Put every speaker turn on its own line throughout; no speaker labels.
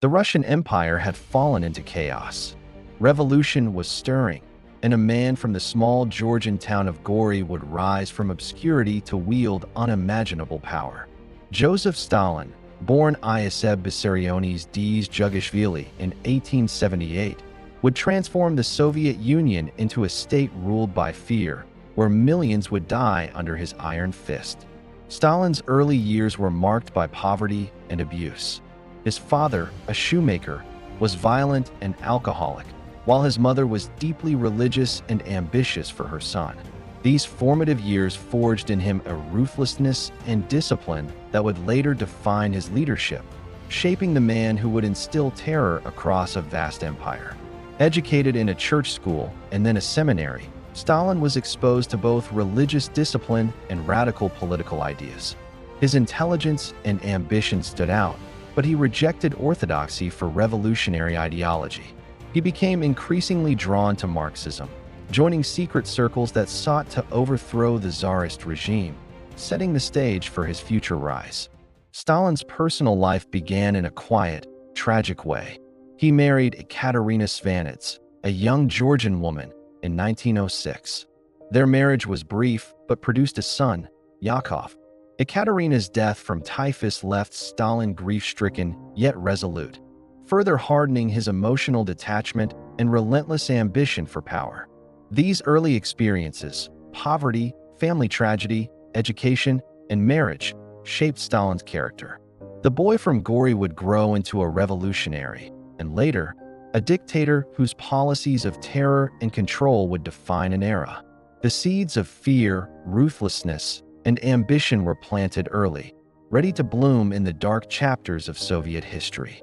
The Russian Empire had fallen into chaos. Revolution was stirring, and a man from the small Georgian town of Gori would rise from obscurity to wield unimaginable power. Joseph Stalin, born Ioseb Vissarionis Dzhugashvili in 1878, would transform the Soviet Union into a state ruled by fear, where millions would die under his iron fist. Stalin's early years were marked by poverty and abuse. His father, a shoemaker, was violent and alcoholic, while his mother was deeply religious and ambitious for her son. These formative years forged in him a ruthlessness and discipline that would later define his leadership, shaping the man who would instill terror across a vast empire. Educated in a church school and then a seminary, Stalin was exposed to both religious discipline and radical political ideas. His intelligence and ambition stood out, but he rejected orthodoxy for revolutionary ideology. He became increasingly drawn to Marxism, joining secret circles that sought to overthrow the Tsarist regime, setting the stage for his future rise. Stalin's personal life began in a quiet, tragic way. He married Ekaterina Svanets, a young Georgian woman, in 1906. Their marriage was brief but produced a son, Yakov. Ekaterina's death from typhus left Stalin grief-stricken yet resolute, further hardening his emotional detachment and relentless ambition for power. These early experiences, poverty, family tragedy, education, and marriage, shaped Stalin's character. The boy from Gori would grow into a revolutionary, and later, a dictator whose policies of terror and control would define an era. The seeds of fear, ruthlessness, and ambition were planted early, ready to bloom in the dark chapters of Soviet history.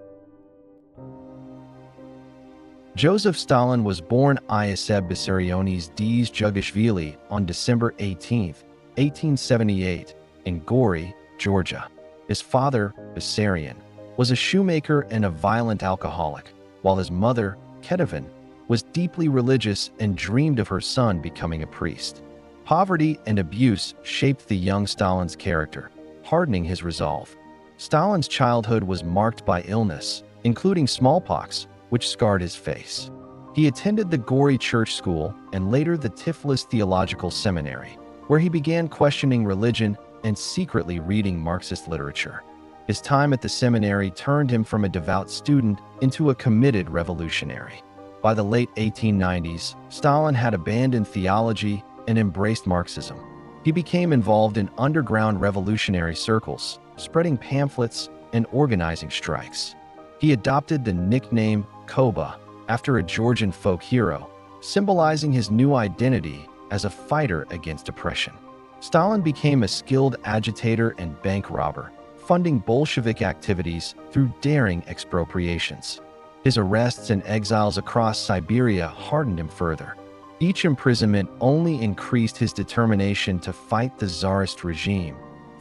Joseph Stalin was born Ioseb Vissarionis Dzhugashvili on December 18, 1878, in Gori, Georgia. His father, Vissarion, was a shoemaker and a violent alcoholic, while his mother, Ketevan, was deeply religious and dreamed of her son becoming a priest. Poverty and abuse shaped the young Stalin's character, hardening his resolve. Stalin's childhood was marked by illness, including smallpox, which scarred his face. He attended the Gori Church School and later the Tiflis Theological Seminary, where he began questioning religion and secretly reading Marxist literature. His time at the seminary turned him from a devout student into a committed revolutionary. By the late 1890s, Stalin had abandoned theology and embraced Marxism. He became involved in underground revolutionary circles, spreading pamphlets and organizing strikes. He adopted the nickname Koba after a Georgian folk hero, symbolizing his new identity as a fighter against oppression. Stalin became a skilled agitator and bank robber, funding Bolshevik activities through daring expropriations. His arrests and exiles across Siberia hardened him further. Each imprisonment only increased his determination to fight the Tsarist regime,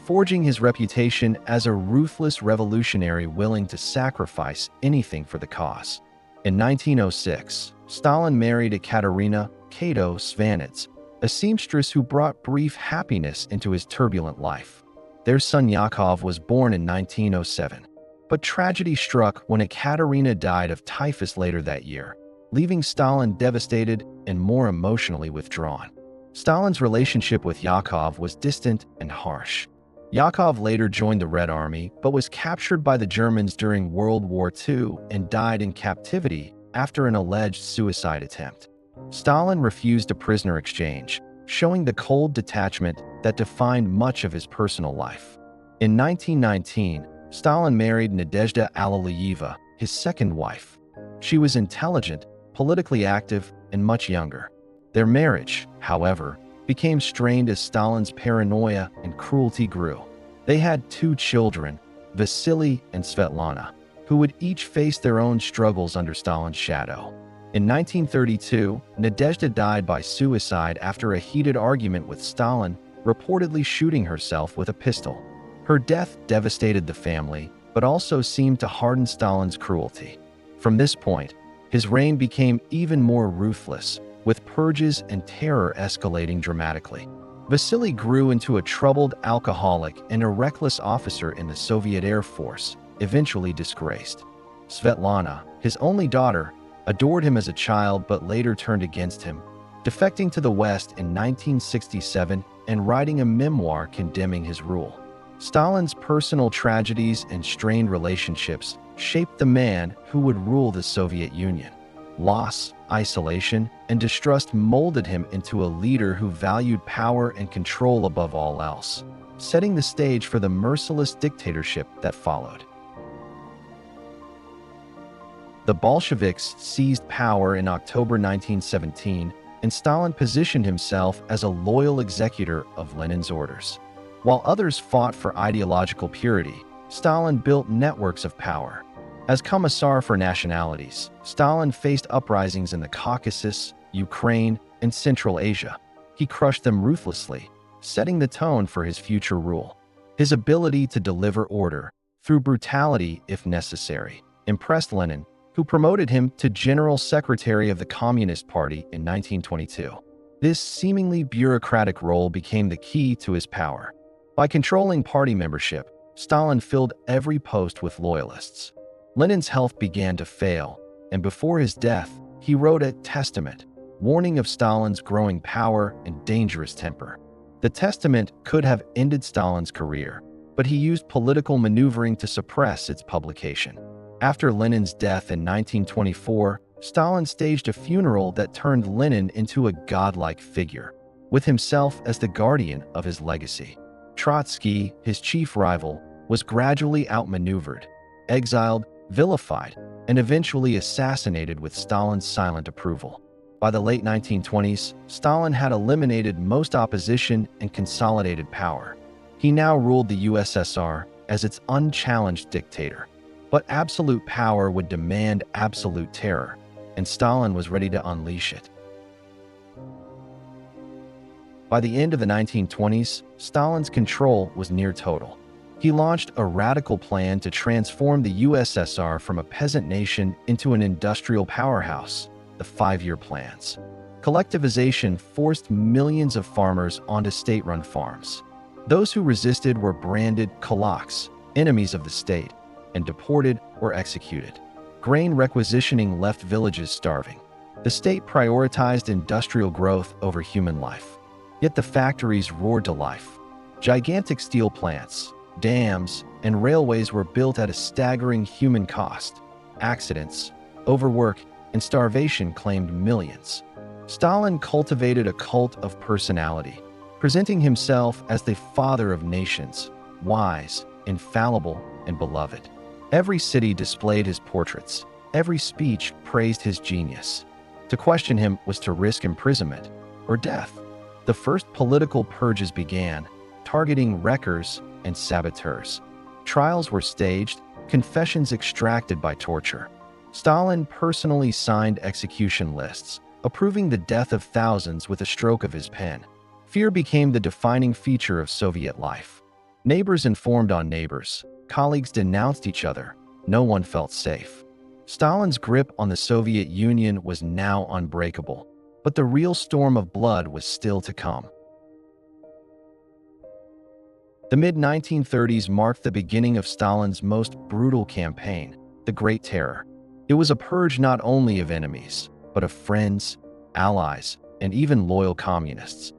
forging his reputation as a ruthless revolutionary willing to sacrifice anything for the cause. In 1906, Stalin married Ekaterina Kato Svanets, a seamstress who brought brief happiness into his turbulent life. Their son Yakov was born in 1907, but tragedy struck when Ekaterina died of typhus later that year, leaving Stalin devastated and more emotionally withdrawn. Stalin's relationship with Yakov was distant and harsh. Yakov later joined the Red Army but was captured by the Germans during World War II and died in captivity after an alleged suicide attempt. Stalin refused a prisoner exchange, showing the cold detachment that defined much of his personal life. In 1919, Stalin married Nadezhda Alalieva, his second wife. She was intelligent, politically active, and much younger. Their marriage, however, became strained as Stalin's paranoia and cruelty grew. They had 2 children, Vasily and Svetlana, who would each face their own struggles under Stalin's shadow. In 1932, Nadezhda died by suicide after a heated argument with Stalin, reportedly shooting herself with a pistol. Her death devastated the family, but also seemed to harden Stalin's cruelty. From this point, his reign became even more ruthless, with purges and terror escalating dramatically. Vasily grew into a troubled alcoholic and a reckless officer in the Soviet Air Force, eventually disgraced. Svetlana, his only daughter, adored him as a child but later turned against him, defecting to the West in 1967 and writing a memoir condemning his rule. Stalin's personal tragedies and strained relationships shaped the man who would rule the Soviet Union. Loss, isolation, and distrust molded him into a leader who valued power and control above all else, setting the stage for the merciless dictatorship that followed. The Bolsheviks seized power in October 1917, and Stalin positioned himself as a loyal executor of Lenin's orders. While others fought for ideological purity, Stalin built networks of power. As commissar for nationalities, Stalin faced uprisings in the Caucasus, Ukraine, and Central Asia. He crushed them ruthlessly, setting the tone for his future rule. His ability to deliver order, through brutality if necessary, impressed Lenin, who promoted him to General Secretary of the Communist Party in 1922. This seemingly bureaucratic role became the key to his power. By controlling party membership, Stalin filled every post with loyalists. Lenin's health began to fail, and before his death, he wrote a testament, warning of Stalin's growing power and dangerous temper. The testament could have ended Stalin's career, but he used political maneuvering to suppress its publication. After Lenin's death in 1924, Stalin staged a funeral that turned Lenin into a godlike figure, with himself as the guardian of his legacy. Trotsky, his chief rival, was gradually outmaneuvered, exiled, vilified, and eventually assassinated with Stalin's silent approval. By the late 1920s, Stalin had eliminated most opposition and consolidated power. He now ruled the USSR as its unchallenged dictator. But absolute power would demand absolute terror, and Stalin was ready to unleash it. By the end of the 1920s, Stalin's control was near total. He launched a radical plan to transform the USSR from a peasant nation into an industrial powerhouse, the 5-year plans. Collectivization forced millions of farmers onto state-run farms. Those who resisted were branded kulaks, enemies of the state, and deported or executed. Grain requisitioning left villages starving. The state prioritized industrial growth over human life. Yet the factories roared to life. Gigantic steel plants, dams, and railways were built at a staggering human cost. Accidents, overwork, and starvation claimed millions. Stalin cultivated a cult of personality, presenting himself as the father of nations, wise, infallible, and beloved. Every city displayed his portraits. Every speech praised his genius. To question him was to risk imprisonment or death. The first political purges began, targeting wreckers and saboteurs. Trials were staged, confessions extracted by torture. Stalin personally signed execution lists, approving the death of thousands with a stroke of his pen. Fear became the defining feature of Soviet life. Neighbors informed on neighbors. Colleagues denounced each other. No one felt safe. Stalin's grip on the Soviet Union was now unbreakable, but the real storm of blood was still to come. The mid-1930s marked the beginning of Stalin's most brutal campaign, the Great Terror. It was a purge not only of enemies, but of friends, allies, and even loyal communists.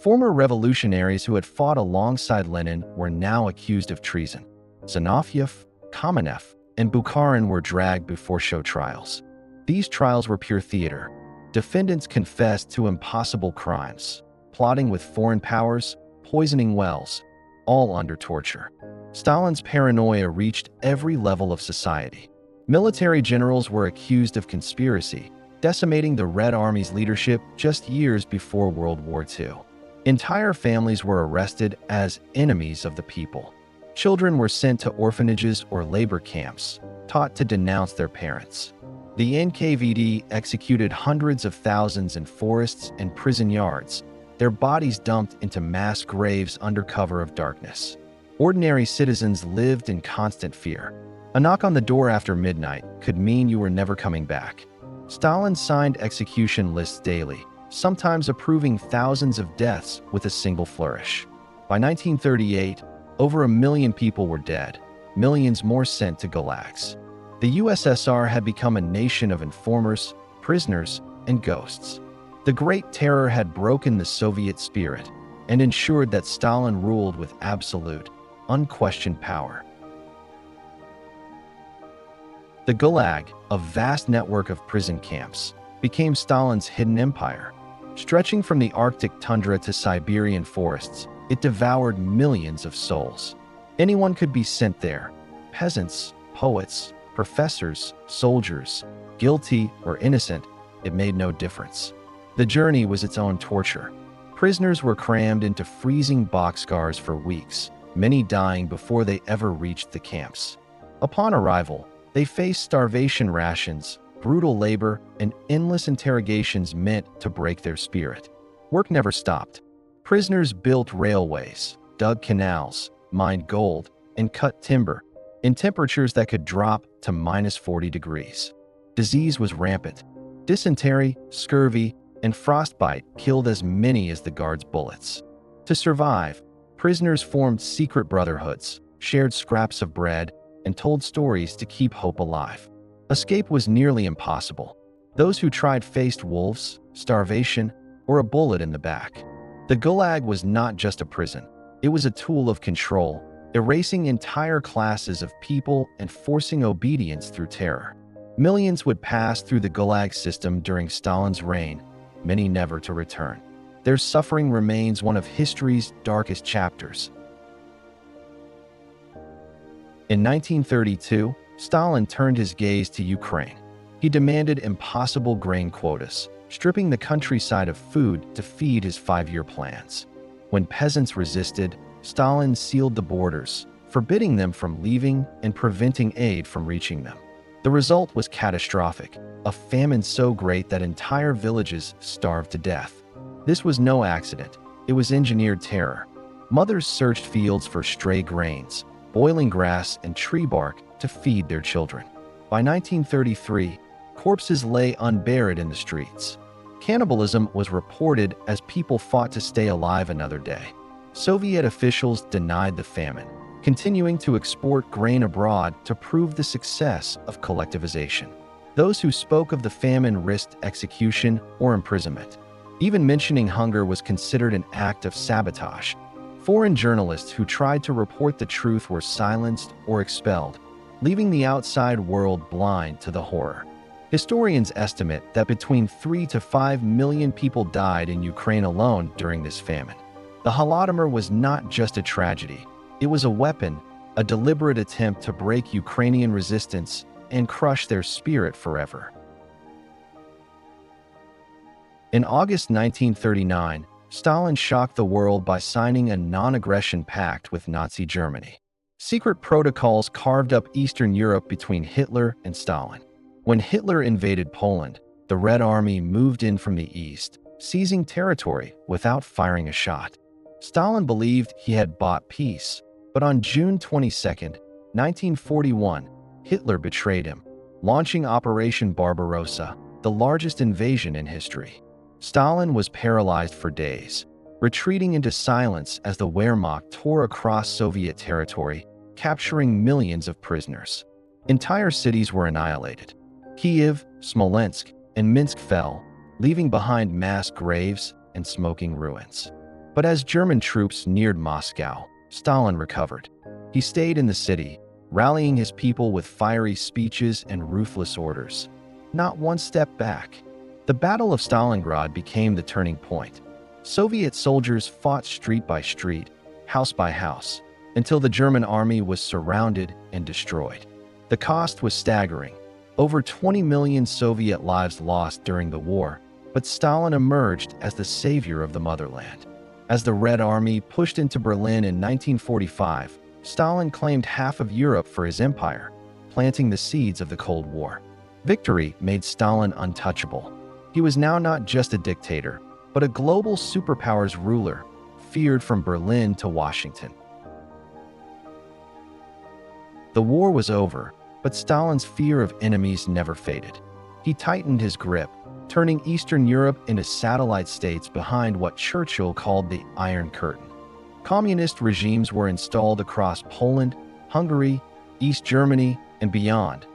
Former revolutionaries who had fought alongside Lenin were now accused of treason. Zinoviev, Kamenev, and Bukharin were dragged before show trials. These trials were pure theater. Defendants confessed to impossible crimes, plotting with foreign powers, poisoning wells, all under torture. Stalin's paranoia reached every level of society. Military generals were accused of conspiracy, decimating the Red Army's leadership just years before World War II. Entire families were arrested as enemies of the people. Children were sent to orphanages or labor camps, taught to denounce their parents. The NKVD executed hundreds of thousands in forests and prison yards, their bodies dumped into mass graves under cover of darkness. Ordinary citizens lived in constant fear. A knock on the door after midnight could mean you were never coming back. Stalin signed execution lists daily, sometimes approving thousands of deaths with a single flourish. By 1938, over 1 million people were dead, millions more sent to gulags. The USSR had become a nation of informers, prisoners, and ghosts. The Great Terror had broken the Soviet spirit and ensured that Stalin ruled with absolute, unquestioned power. The Gulag, a vast network of prison camps, became Stalin's hidden empire. Stretching from the Arctic tundra to Siberian forests, it devoured millions of souls. Anyone could be sent there: peasants, poets, professors, soldiers, guilty or innocent, it made no difference. The journey was its own torture. Prisoners were crammed into freezing boxcars for weeks, many dying before they ever reached the camps. Upon arrival, they faced starvation rations, brutal labor, and endless interrogations meant to break their spirit. Work never stopped. Prisoners built railways, dug canals, mined gold, and cut timber in temperatures that could drop to -40 degrees. Disease was rampant. Dysentery, scurvy, and frostbite killed as many as the guards' bullets. To survive, prisoners formed secret brotherhoods, shared scraps of bread, and told stories to keep hope alive. Escape was nearly impossible. Those who tried faced wolves, starvation, or a bullet in the back. The Gulag was not just a prison. It was a tool of control, erasing entire classes of people and forcing obedience through terror. Millions would pass through the Gulag system during Stalin's reign, many never to return. Their suffering remains one of history's darkest chapters. In 1932, Stalin turned his gaze to Ukraine. He demanded impossible grain quotas, stripping the countryside of food to feed his 5-year plans. When peasants resisted, Stalin sealed the borders, forbidding them from leaving and preventing aid from reaching them. The result was catastrophic, a famine so great that entire villages starved to death. This was no accident. It was engineered terror. Mothers searched fields for stray grains, boiling grass and tree bark to feed their children. By 1933, corpses lay unburied in the streets. Cannibalism was reported as people fought to stay alive another day. Soviet officials denied the famine, continuing to export grain abroad to prove the success of collectivization. Those who spoke of the famine risked execution or imprisonment. Even mentioning hunger was considered an act of sabotage. Foreign journalists who tried to report the truth were silenced or expelled, leaving the outside world blind to the horror. Historians estimate that between 3 to 5 million people died in Ukraine alone during this famine. The Holodomor was not just a tragedy. It was a weapon, a deliberate attempt to break Ukrainian resistance and crush their spirit forever. In August 1939, Stalin shocked the world by signing a non-aggression pact with Nazi Germany. Secret protocols carved up Eastern Europe between Hitler and Stalin. When Hitler invaded Poland, the Red Army moved in from the east, seizing territory without firing a shot. Stalin believed he had bought peace, but on June 22, 1941, Hitler betrayed him, launching Operation Barbarossa, the largest invasion in history. Stalin was paralyzed for days, retreating into silence as the Wehrmacht tore across Soviet territory, capturing millions of prisoners. Entire cities were annihilated. Kiev, Smolensk, and Minsk fell, leaving behind mass graves and smoking ruins. But as German troops neared Moscow, Stalin recovered. He stayed in the city, rallying his people with fiery speeches and ruthless orders. Not one step back. The Battle of Stalingrad became the turning point. Soviet soldiers fought street by street, house by house, until the German army was surrounded and destroyed. The cost was staggering. Over 20 million Soviet lives lost during the war, but Stalin emerged as the savior of the motherland. As the Red Army pushed into Berlin in 1945, Stalin claimed half of Europe for his empire, planting the seeds of the Cold War. Victory made Stalin untouchable. He was now not just a dictator, but a global superpower's ruler, feared from Berlin to Washington. The war was over, but Stalin's fear of enemies never faded. He tightened his grip, turning Eastern Europe into satellite states behind what Churchill called the Iron Curtain. Communist regimes were installed across Poland, Hungary, East Germany, and beyond.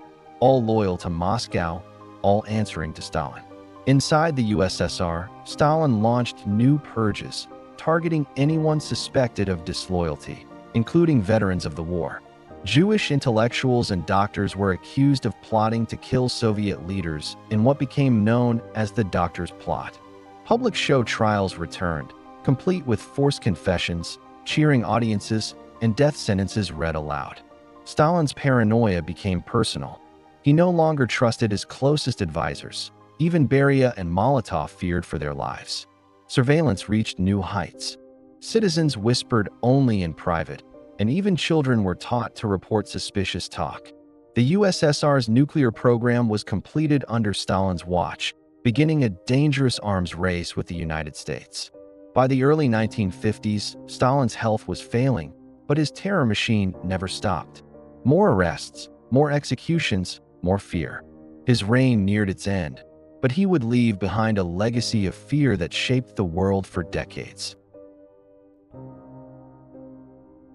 all loyal to Moscow, all answering to Stalin. Inside the USSR, Stalin launched new purges, targeting anyone suspected of disloyalty, including veterans of the war. Jewish intellectuals and doctors were accused of plotting to kill Soviet leaders in what became known as the Doctor's Plot. Public show trials returned, complete with forced confessions, cheering audiences, and death sentences read aloud. Stalin's paranoia became personal. He no longer trusted his closest advisors. Even Beria and Molotov feared for their lives. Surveillance reached new heights. Citizens whispered only in private, and even children were taught to report suspicious talk. The USSR's nuclear program was completed under Stalin's watch, beginning a dangerous arms race with the United States. By the early 1950s, Stalin's health was failing, but his terror machine never stopped. More arrests, more executions, more fear. His reign neared its end, but he would leave behind a legacy of fear that shaped the world for decades.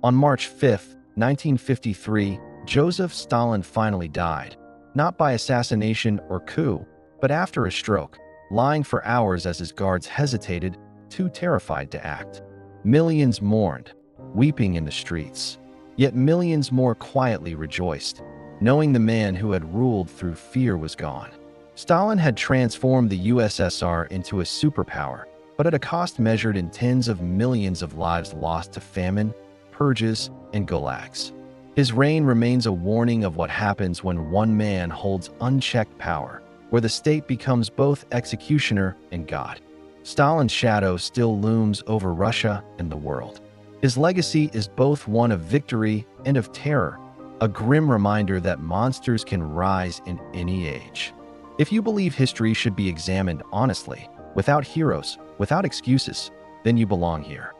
On March 5, 1953, Joseph Stalin finally died, not by assassination or coup, but after a stroke, lying for hours as his guards hesitated, too terrified to act. Millions mourned, weeping in the streets. Yet millions more quietly rejoiced, knowing the man who had ruled through fear was gone. Stalin had transformed the USSR into a superpower, but at a cost measured in tens of millions of lives lost to famine, purges, and gulags. His reign remains a warning of what happens when one man holds unchecked power, where the state becomes both executioner and God. Stalin's shadow still looms over Russia and the world. His legacy is both one of victory and of terror, a grim reminder that monsters can rise in any age. If you believe history should be examined honestly, without heroes, without excuses, then you belong here.